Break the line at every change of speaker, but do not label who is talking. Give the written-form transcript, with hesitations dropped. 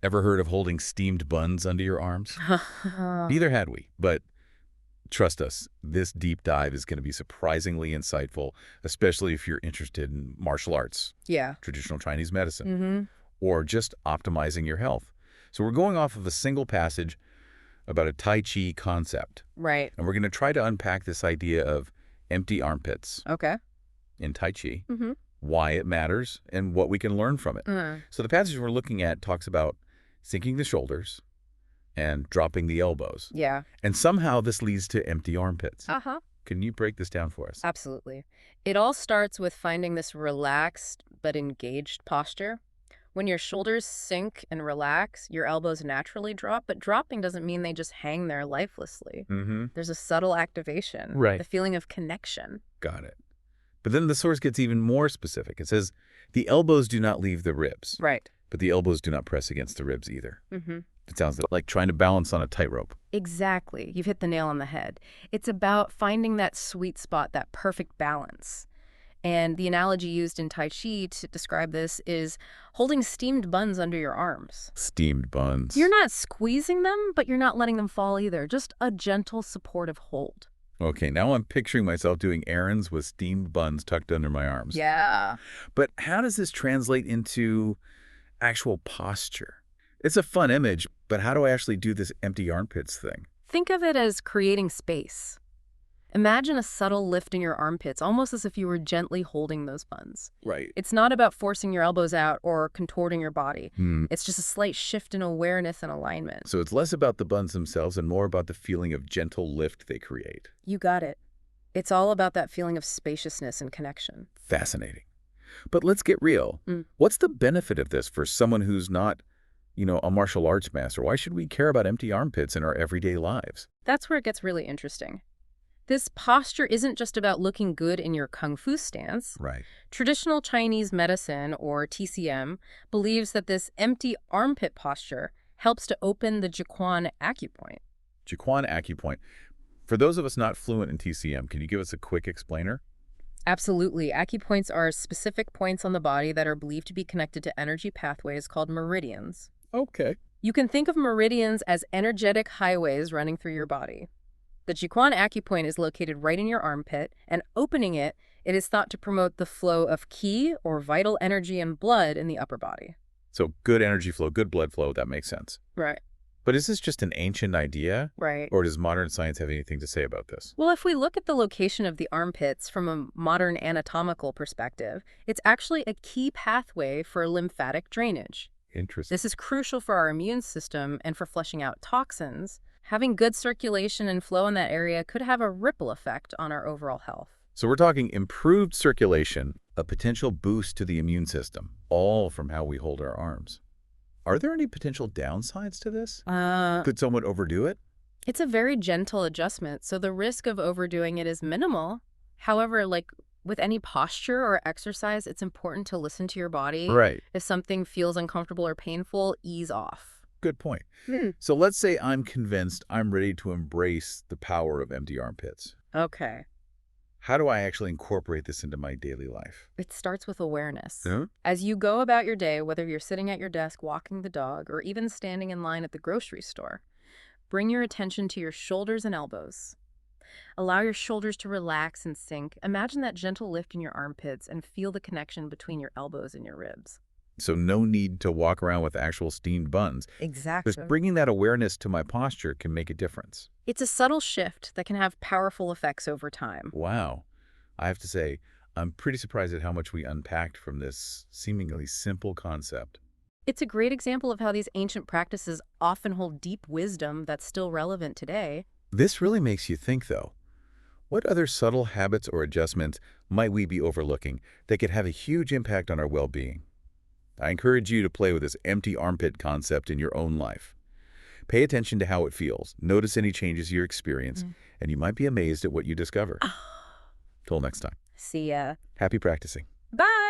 Ever heard of holding steamed buns under your arms? Neither had we, but trust us, this deep dive is going to be surprisingly insightful, especially if you're interested in martial arts,
Yeah.
traditional Chinese medicine,
Mm-hmm.
or just optimizing your health. So we're going off of a single passage about a Tai Chi concept,
Right.
and we're going to try to unpack this idea of empty armpits
Okay.
in Tai Chi,
Mm-hmm.
why it matters, and what we can learn from it. So the passage we're looking at talks about sinking the shoulders and dropping the elbows.
Yeah.
And somehow this leads to empty armpits.
Uh-huh.
Can you break this down for us?
Absolutely. It all starts with finding this relaxed but engaged posture. When your shoulders sink and relax, your elbows naturally drop, but dropping doesn't mean they just hang there lifelessly.
Mm-hmm.
There's a subtle activation,
Right.
the feeling of connection.
Got it. But then the source gets even more specific. It says, the elbows do not leave the ribs,
Right.
but the elbows do not press against the ribs either.
Mm-hmm.
It sounds like trying to balance on a tightrope.
Exactly. You've hit the nail on the head. It's about finding that sweet spot, that perfect balance. And the analogy used in Tai Chi to describe this is holding steamed buns under your arms.
Steamed buns.
You're not squeezing them, but you're not letting them fall either. Just a gentle, supportive hold.
Okay, now I'm picturing myself doing errands with steamed buns tucked under my arms.
Yeah.
But how does this translate into actual posture? It's a fun image, but how do I actually do this empty armpits thing?
Think of it as creating space. Imagine a subtle lift in your armpits, almost as if you were gently holding those buns.
Right.
It's not about forcing your elbows out or contorting your body.
Hmm.
It's just a slight shift in awareness and alignment.
So it's less about the buns themselves and more about the feeling of gentle lift they create.
You got it. It's all about that feeling of spaciousness and connection.
Fascinating. But let's get real. What's the benefit of this for someone who's not, a martial arts master? Why should we care about empty armpits in our everyday lives?
That's where it gets really interesting. This posture isn't just about looking good in your kung fu stance.
Right.
Traditional Chinese medicine, or TCM, believes that this empty armpit posture helps to open the Taijiquan acupoint.
Taijiquan acupoint. For those of us not fluent in TCM, can you give us a quick explainer?
Absolutely. Acupoints are specific points on the body that are believed to be connected to energy pathways called meridians.
Okay.
You can think of meridians as energetic highways running through your body. The Taijiquan acupoint is located right in your armpit, and opening it is thought to promote the flow of qi, or vital energy and blood, in the upper body.
So good energy flow, good blood flow, that makes sense.
Right.
But is this just an ancient idea?
Right.
Or does modern science have anything to say about this?
Well, if we look at the location of the armpits from a modern anatomical perspective, it's actually a key pathway for lymphatic drainage.
Interesting.
This is crucial for our immune system and for flushing out toxins. Having good circulation and flow in that area could have a ripple effect on our overall health.
So we're talking improved circulation, a potential boost to the immune system, all from how we hold our arms. Are there any potential downsides to this? Could someone overdo it?
It's a very gentle adjustment, so the risk of overdoing it is minimal. However, like with any posture or exercise, it's important to listen to your body.
Right.
If something feels uncomfortable or painful, ease off.
Good point. So let's say I'm convinced I'm ready to embrace the power of empty armpits.
Okay.
How do I actually incorporate this into my daily life?
It starts with awareness.
Huh?
As you go about your day, whether you're sitting at your desk walking the dog or even standing in line at the grocery store, bring your attention to your shoulders and elbows. Allow your shoulders to relax and sink. Imagine that gentle lift in your armpits and feel the connection between your elbows and your ribs.
So no need to walk around with actual steamed buns.
Exactly.
Just bringing that awareness to my posture can make a difference.
It's a subtle shift that can have powerful effects over time.
Wow. I have to say, I'm pretty surprised at how much we unpacked from this seemingly simple concept.
It's a great example of how these ancient practices often hold deep wisdom that's still relevant today.
This really makes you think, though. What other subtle habits or adjustments might we be overlooking that could have a huge impact on our well-being? I encourage you to play with this empty armpit concept in your own life. Pay attention to how it feels. Notice any changes you experience, and you might be amazed at what you discover. Till next time.
See ya.
Happy practicing.
Bye!